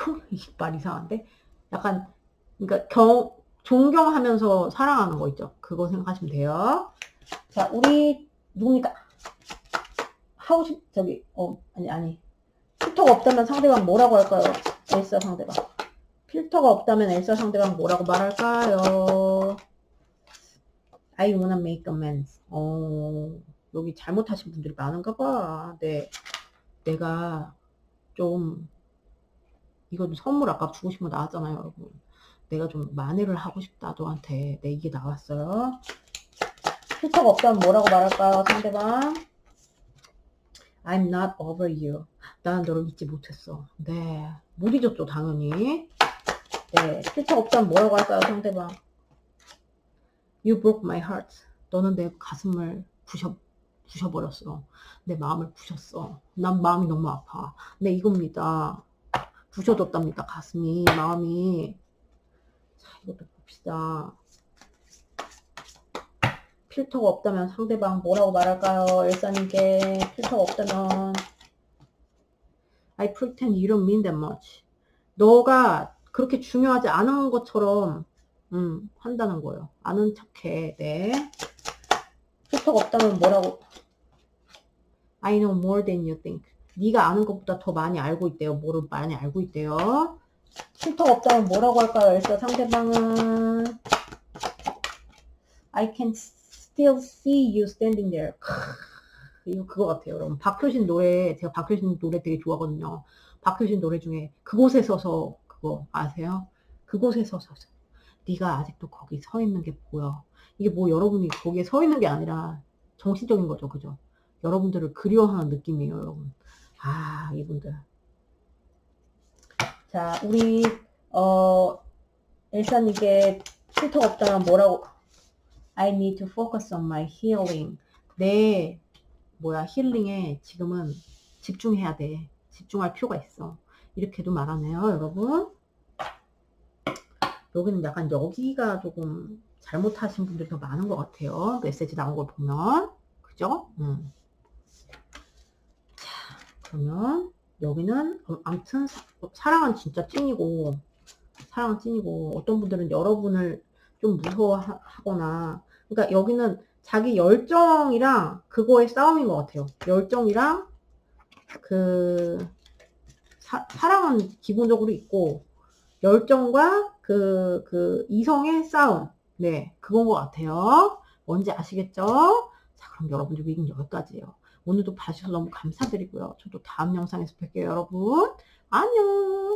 말 이상한데? 약간 그러니까 존경하면서 사랑하는 거 있죠. 그거 생각하시면 돼요. 자, 우리 누굽니까? 아니. 필터가 없다면 상대방 뭐라고 할까요? 엘사 상대방. 필터가 없다면 엘사 상대방 뭐라고 말할까요? I wanna make amends. 여기 잘못하신 분들이 많은가 봐. 네. 내가 좀 이거 선물 아까 주고 싶은 거 나왔잖아요, 여러분. 내가 좀 만회를 하고 싶다, 너한테. 네, 이게 나왔어요. 필터가 없다면 뭐라고 말할까요, 상대방? I'm not over you. 난 너를 잊지 못했어. 네. 못 잊었죠, 당연히. 네. 필터가 없다면 뭐라고 할까요, 상대방? You broke my heart. 너는 내 가슴을 부셔버렸어. 내 마음을 부셨어. 난 마음이 너무 아파. 네, 이겁니다. 부셔졌답니다. 가슴이, 마음이. 자, 이것도 봅시다. 필터가 없다면 상대방 뭐라고 말할까요? 엘사님께 필터가 없다면 I pretend you don't mean that much. 너가 그렇게 중요하지 않은 것처럼 한다는 거예요. 아는 척해. 네. 필터가 없다면 뭐라고? I know more than you think. 네가 아는 것보다 더 많이 알고 있대요. 뭐를 많이 알고 있대요. 필터가 없다면 뭐라고 할까요? 엘사 상대방은 I can still see you standing there. 이거 그거 같아요, 여러분. 박효신 노래, 제가 박효신 노래 되게 좋아하거든요. 박효신 노래 중에 그곳에 서서 그거 아세요? 그곳에 서서 네가 아직도 거기 서 있는 게 보여. 이게 뭐 여러분이 거기에 서 있는 게 아니라 정신적인 거죠, 그죠? 여러분들을 그리워하는 느낌이에요, 여러분. 아, 이분들. 자, 우리 엘사님께 필터가 없다면 뭐라고? I need to focus on my healing. 내 힐링에 지금은 집중해야 돼. 집중할 필요가 있어. 이렇게도 말하네요, 여러분. 여기는 약간 여기가 조금 잘못하신 분들이 더 많은 것 같아요. 메시지 나온 걸 보면. 그죠? 자, 그러면 여기는 아무튼 사랑은 진짜 찐이고, 사랑은 찐이고, 어떤 분들은 여러분을 좀 무서워하거나, 그러니까 여기는 자기 열정이랑 그거의 싸움인 것 같아요. 열정이랑 사랑은 기본적으로 있고, 열정과 그 이성의 싸움. 네, 그건 것 같아요. 뭔지 아시겠죠? 자, 그럼 여러분들 리딩 여기까지예요. 오늘도 봐주셔서 너무 감사드리고요. 저도 다음 영상에서 뵐게요, 여러분. 안녕.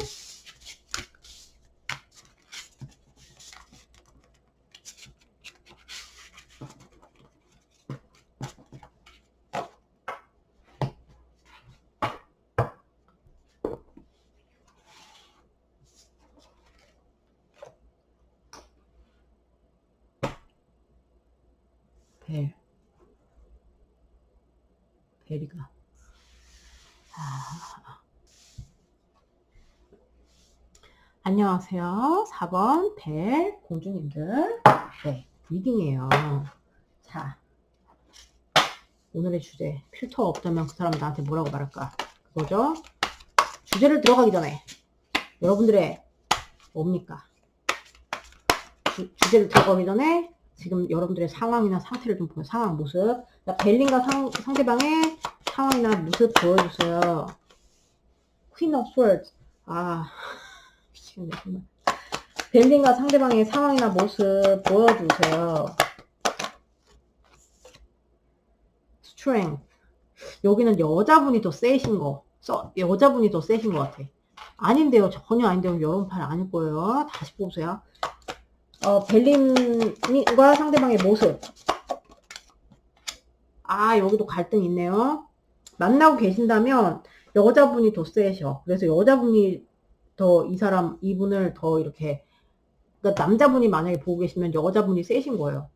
베리가. 안녕하세요. 4번 벨 공주님들. 네, 리딩이에요. 자, 오늘의 주제. 필터가 없다면 그 사람 나한테 뭐라고 말할까? 그거죠? 주제를 들어가기 전에 여러분들의 뭡니까? 주제를 들어가기 전에 지금 여러분들의 상황이나 상태를 좀 보면 상황 모습. 벨린과 상대방의 상황이나 모습 보여주세요. Queen of Swords. 아, 미치겠네 정말. 벨린과 상대방의 상황이나 모습 보여주세요. Strength. 여기는 여자분이 더 세신 거. 여자분이 더 세신 것 같아. 아닌데요. 전혀 아닌데요. 여러분 팔 아닐 거예요. 다시 보세요. 벨린과 상대방의 모습. 아, 여기도 갈등 있네요. 만나고 계신다면 여자분이 더 세셔. 그래서 여자분이 더 이분을 더 이렇게, 그러니까 남자분이 만약에 보고 계시면 여자분이 세신 거예요.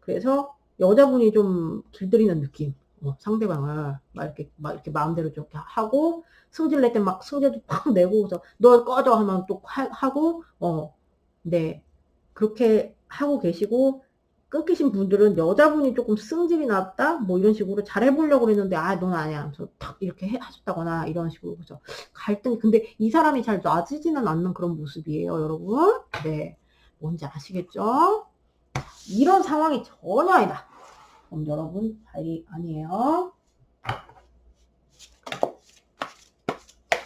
그래서 여자분이 좀 길들이는 느낌. 상대방을 막 이렇게 마음대로 좀 하고, 승질 낼 때 막 승질도 팍 내고, 그래서 너 꺼져 하면 또 하고, 네. 그렇게 하고 계시고, 끊기신 분들은 여자분이 조금 승질이 났다? 뭐 이런 식으로 잘해보려고 그랬는데, 넌 아니야. 그래서 탁 이렇게 하셨다거나 이런 식으로. 그래서 갈등, 근데 이 사람이 잘 놔지지는 않는 그런 모습이에요, 여러분. 네. 뭔지 아시겠죠? 이런 상황이 전혀 아니다. 그럼 여러분, 발이 아니에요.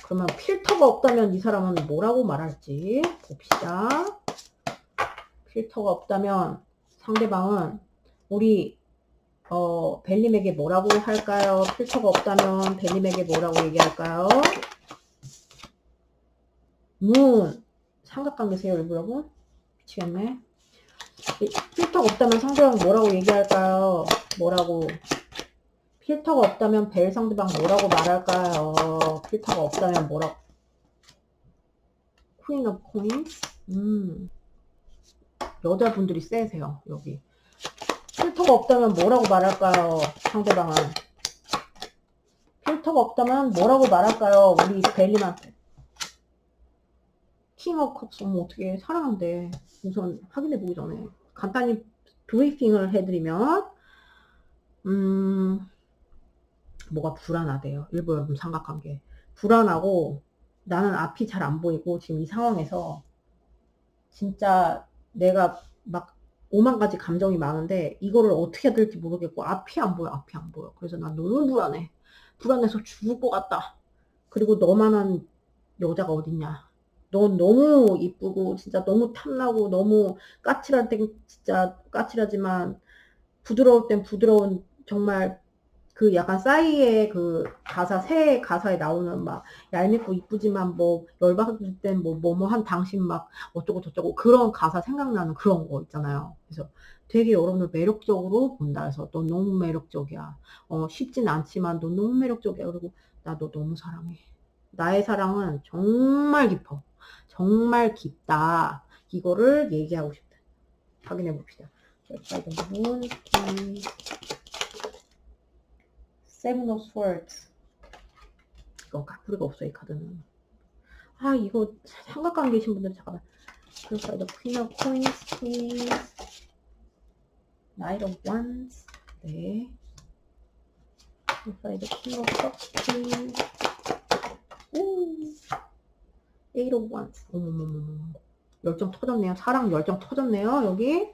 그러면 필터가 없다면 이 사람은 뭐라고 말할지 봅시다. 필터가 없다면 상대방은 우리 벨님에게 뭐라고 할까요? 필터가 없다면 벨님에게 뭐라고 얘기할까요? 문. 삼각관계세요, 여러분? 미치겠네. 필터가 없다면 상대방 뭐라고 얘기할까요? 뭐라고? 필터가 없다면 벨 상대방 뭐라고 말할까요? 필터가 없다면 뭐라고? Queen of Coins? 여자분들이 세세요, 여기. 필터가 없다면 뭐라고 말할까요? 상대방은. 필터가 없다면 뭐라고 말할까요? 우리 벨님한테. 킹 오브 컵스. 어떻게 사랑한대. 우선 확인해보기 전에 간단히 브리핑을 해드리면 뭐가 불안하대요. 일부 여러분 삼각관계. 불안하고 나는 앞이 잘 안 보이고 지금 이 상황에서 진짜 내가 막 오만 가지 감정이 많은데 이거를 어떻게 해야 될지 모르겠고 앞이 안 보여, 앞이 안 보여. 그래서 난 너무 불안해. 불안해서 죽을 것 같다. 그리고 너만한 여자가 어딨냐. 넌 너무 이쁘고 진짜 너무 탐나고 너무 까칠할 땐 진짜 까칠하지만 부드러울 땐 부드러운 정말 그 약간 싸이의 그 가사, 새 가사에 나오는 막 얄밉고 이쁘지만 뭐 열받을 땐 뭐 뭐뭐한 당신 막 어쩌고 저쩌고 그런 가사 생각나는 그런 거 있잖아요. 그래서 되게 여러분을 매력적으로 본다 해서 너 너무 매력적이야. 쉽진 않지만 너 너무 매력적이야. 그리고 나 너 너무 사랑해. 나의 사랑은 정말 깊어. 정말 깊다. 이거를 얘기하고 싶다. 확인해 봅시다. 세븐 오브 스워드스. 이거 까풀이가 없어 이 카드는. 아 이거 삼각관 계신 분들 잠깐만. 그래서 퀸 오브 코인스, 퀸, 나이트 오브 원스. 네. 그래서 퀸 오브 컵스, 퀸. 에이트 오브 원스. 어머머머머. 열정 터졌네요. 사랑 열정 터졌네요. 여기.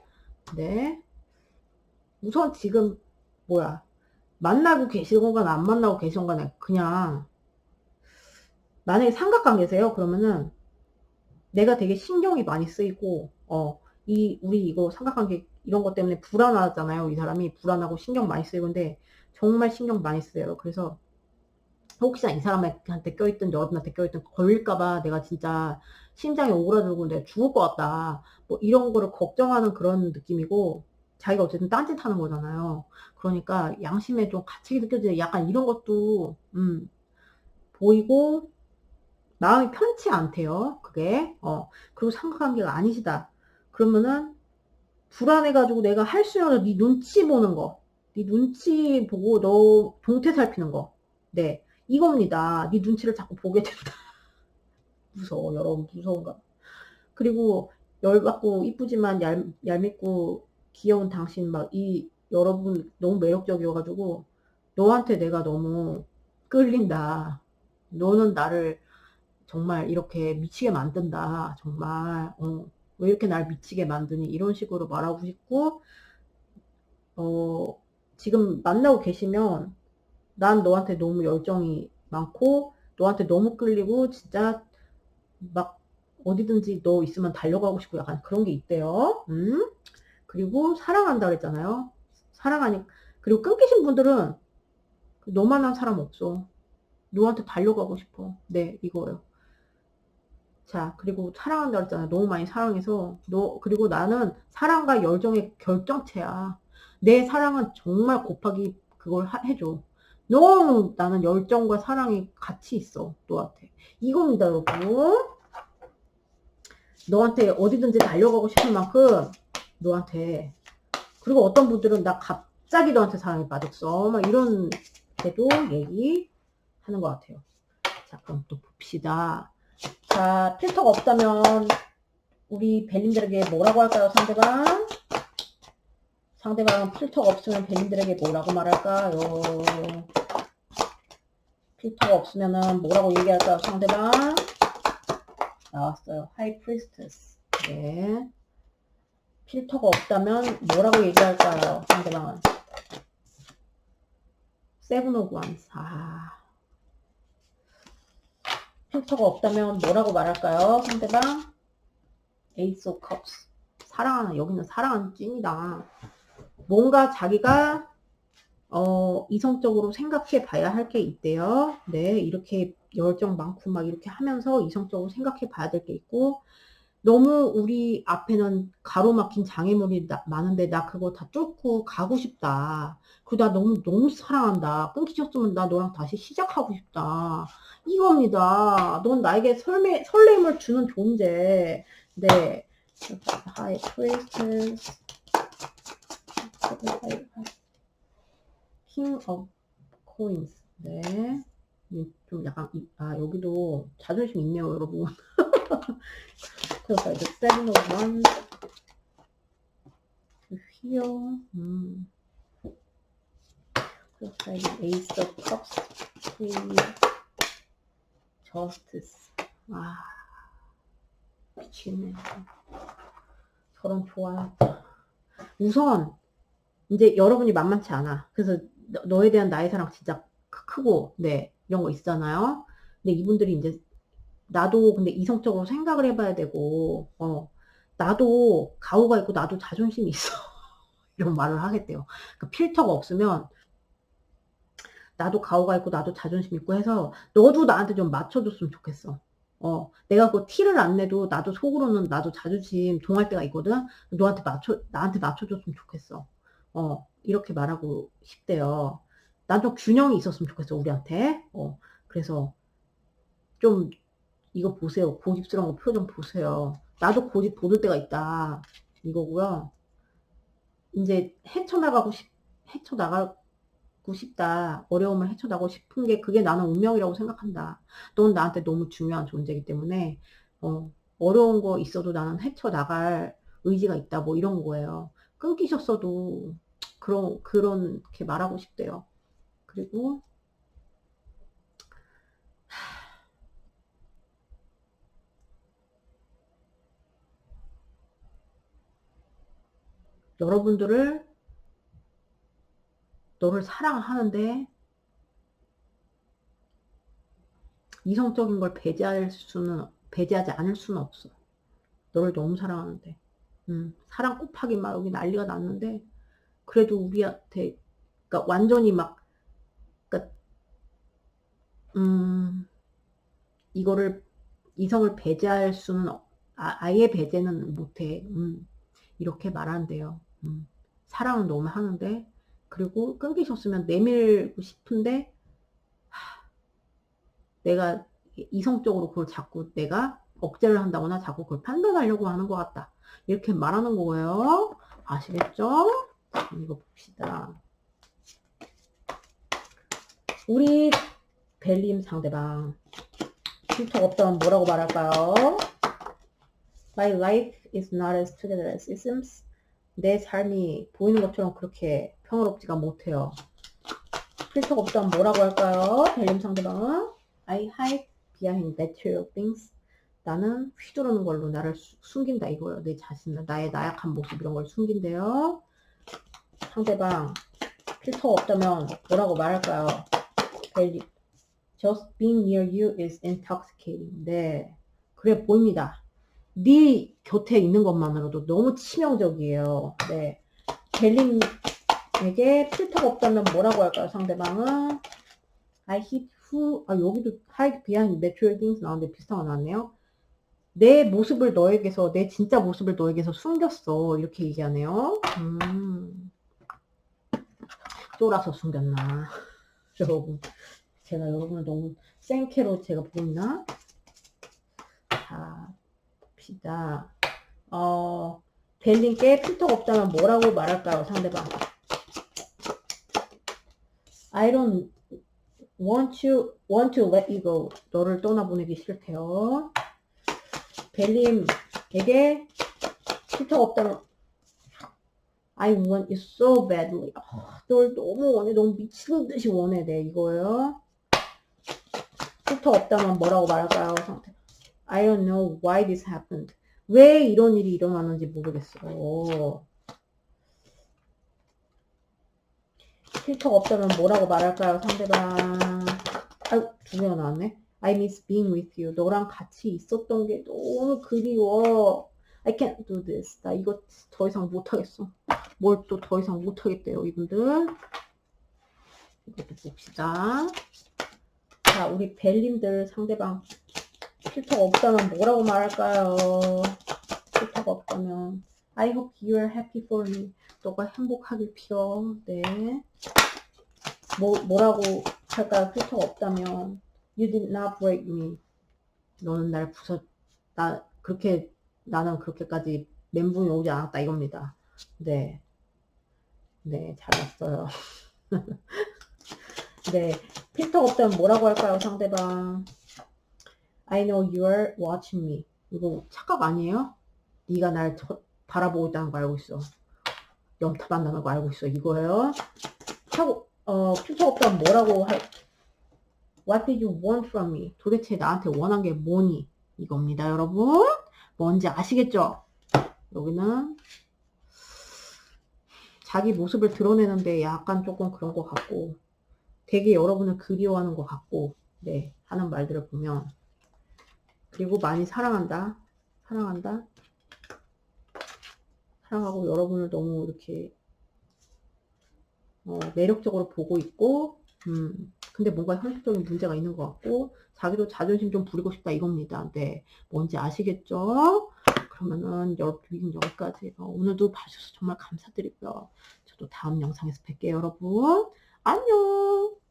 네. 우선 지금 뭐야. 만나고 계시건 간 안 만나고 계시건 간에 그냥 만약에 삼각관계세요. 그러면은 내가 되게 신경이 많이 쓰이고 우리 이거 삼각관계 이런 것 때문에 불안하잖아요. 이 사람이 불안하고 신경 많이 쓰이고 근데 정말 신경 많이 쓰여요. 그래서 혹시나 이 사람한테 껴있든 여러분한테 껴있든 걸릴까봐 내가 진짜 심장이 오그라들고 내가 죽을 것 같다. 뭐 이런 거를 걱정하는 그런 느낌이고 자기가 어쨌든 딴짓하는 거잖아요. 그러니까 양심에 좀 가책이 느껴지는 약간 이런 것도 보이고 마음이 편치 않대요. 그게. 그리고 삼각관계가 아니시다. 그러면은 불안해가지고 내가 할 수 있는 네 눈치 보는 거. 네 눈치 보고 너 동태 살피는 거. 네. 이겁니다. 네 눈치를 자꾸 보게 된다. 무서워. 여러분 무서운가. 그리고 열받고 이쁘지만 얄밉고 귀여운 당신 막 이 여러분 너무 매력적이어가지고 너한테 내가 너무 끌린다. 너는 나를 정말 이렇게 미치게 만든다. 정말 왜 이렇게 날 미치게 만드니 이런 식으로 말하고 싶고 지금 만나고 계시면 난 너한테 너무 열정이 많고 너한테 너무 끌리고 진짜 막 어디든지 너 있으면 달려가고 싶고 약간 그런 게 있대요. 그리고 사랑한다 그랬잖아요. 사랑하니 그리고 끊기신 분들은 너만한 사람 없어. 너한테 달려가고 싶어. 네, 이거요. 자, 그리고 사랑한다 그랬잖아요. 너무 많이 사랑해서 그리고 나는 사랑과 열정의 결정체야. 내 사랑은 정말 곱하기 그걸 해줘. 너무 나는 열정과 사랑이 같이 있어. 너한테. 이겁니다, 여러분. 너한테 어디든지 달려가고 싶은 만큼 너한테. 그리고 어떤 분들은 나 갑자기 너한테 사랑에 빠졌어. 막 이런 데도 얘기하는 것 같아요. 자, 그럼 또 봅시다. 자, 필터가 없다면 우리 벨님들에게 뭐라고 할까요, 상대방? 상대방은 필터가 없으면 벨님들에게 뭐라고 말할까요? 필터가 없으면 뭐라고 얘기할까요, 상대방? 나왔어요. 하이 프리스테스. 네. 필터가 없다면 뭐라고 얘기할까요, 상대방은? 세븐 오브 원스. 필터가 없다면 뭐라고 말할까요, 상대방? 에이스 오브 컵스. 사랑하는, 여기는 사랑하는 찐이다. 뭔가 자기가 이성적으로 생각해 봐야 할 게 있대요. 네, 이렇게 열정 많고 막 이렇게 하면서 이성적으로 생각해 봐야 될 게 있고 너무 우리 앞에는 가로막힌 장애물이 많은데 나 그거 다 뚫고 가고 싶다. 그리고 나 너무 사랑한다. 끊기셨으면 나 너랑 다시 시작하고 싶다. 이겁니다. 넌 나에게 설렘을 주는 존재. 네. 하이 프리스테스. 킹 오브 코인스. 네. 좀 약간 여기도 자존심 있네요, 여러분. 그래서 이제 세븐 오브 원 휘어. 그래서 이제 에이스 오브 컵스 퀸 저스티스. 미치겠네. 저런 좋아요. 우선 이제 여러분이 만만치 않아. 그래서 너에 대한 나의 사랑 진짜 크고 네 이런 거 있잖아요. 근데 이분들이 이제 나도 근데 이성적으로 생각을 해봐야 되고 나도 가오가 있고 나도 자존심이 있어. 이런 말을 하겠대요. 그러니까 필터가 없으면 나도 가오가 있고 나도 자존심 있고 해서 너도 나한테 좀 맞춰줬으면 좋겠어. 내가 그 티를 안 내도 나도 속으로는 나도 자존심 동할 때가 있거든. 나한테 맞춰줬으면 좋겠어. 이렇게 말하고 싶대요. 나도 균형이 있었으면 좋겠어, 우리한테. 그래서 좀 이거 보세요. 고집스러운 거 표정 보세요. 나도 고집 돋을 때가 있다. 이거고요. 이제 헤쳐나가고 싶다. 어려움을 헤쳐나가고 싶은 게 그게 나는 운명이라고 생각한다. 넌 나한테 너무 중요한 존재이기 때문에 어려운 거 있어도 나는 헤쳐나갈 의지가 있다. 뭐 이런 거예요. 끊기셨어도 그렇게 말하고 싶대요. 그리고 너를 사랑하는데 이성적인 걸 배제하지 않을 수는 없어. 너를 너무 사랑하는데. 사랑 곱하기 막 여기 난리가 났는데, 그래도 우리한테, 그러니까 완전히 막, 그러니까, 이거를, 이성을 배제할 수는, 아예 배제는 못해. 이렇게 말한대요. 사랑은 너무 하는데, 그리고 끊기셨으면 내밀고 싶은데, 내가 이성적으로 그걸 자꾸 내가 억제를 한다거나 자꾸 그걸 판단하려고 하는 것 같다. 이렇게 말하는 거예요. 아시겠죠? 이거 봅시다. 우리 벨림 상대방 필터가 없다면 뭐라고 말할까요? My life is not as together as it seems. 내 삶이 보이는 것처럼 그렇게 평화롭지가 못해요. 필터가 없다면 뭐라고 할까요? 벨림 상대방은 I hide behind material things. 나는 휘두르는 걸로 나를 숨긴다 이거예요. 내 자신을, 나의 나약한 모습 이런 걸 숨긴대요. 상대방 필터가 없다면 뭐라고 말할까요? 벨리 Just being near you is intoxicating. 네, 그래 보입니다. 네 곁에 있는 것만으로도 너무 치명적이에요. 네, 벨링에게 필터가 없다면 뭐라고 할까요? 상대방은 I hid 여기도 hide behind natural things 나오는데 비슷한 거 나왔네요. 내 진짜 모습을 너에게서 숨겼어. 이렇게 얘기하네요. 쫄아서 숨겼나. 여러분, 제가 여러분을 너무 생캐로 제가 보이나? 자, 봅시다. 벨링께 필터가 없다면 뭐라고 말할까요? 상대방. I don't want to let you go. 너를 떠나보내기 싫대요. 벨림에게 필터가 없다면 I want you so badly. 널 너무 원해. 너무 미친 듯이 원해. 네, 이거예요. 필터 없다면 뭐라고 말할까요? 상태. I don't know why this happened. 왜 이런 일이 일어나는지 모르겠어. 필터가 없다면 뭐라고 말할까요? 상대방. 두 개가 나왔네. I miss being with you. 너랑 같이 있었던 게 너무 그리워. I can't do this. 나 이거 더 이상 못하겠어. 뭘 또 더 이상 못하겠대요, 이분들. 이것도 봅시다. 자, 우리 벨님들 상대방 필터가 없다면 뭐라고 말할까요? 필터가 없다면 I hope you are happy for me. 너가 행복하길 빌어. 네. 뭐라고 할까요? 필터가 없다면 You did not break me. 너는 날 나는 그렇게까지 멘붕이 오지 않았다 이겁니다. 네. 네, 잘났어요. 네, 필터가 없다면 뭐라고 할까요, 상대방? I know you're watching me. 이거 착각 아니에요? 네가 날 바라보고 있다는 거 알고 있어. 염탐한다는 거 알고 있어. 이거예요. 필터가 없다면 뭐라고 What did you want from me? 도대체 나한테 원한 게 뭐니? 이겁니다, 여러분. 뭔지 아시겠죠? 여기는 자기 모습을 드러내는데 약간 조금 그런 것 같고, 되게 여러분을 그리워하는 것 같고, 네, 하는 말들을 보면. 그리고 많이 사랑한다. 사랑한다. 사랑하고 여러분을 너무 이렇게 매력적으로 보고 있고, 근데 뭔가 현실적인 문제가 있는 것 같고, 자기도 자존심 좀 부리고 싶다 이겁니다. 네, 뭔지 아시겠죠? 그러면은 여러분 리딩 여기까지예요. 오늘도 봐주셔서 정말 감사드리고요. 저도 다음 영상에서 뵐게요, 여러분. 안녕.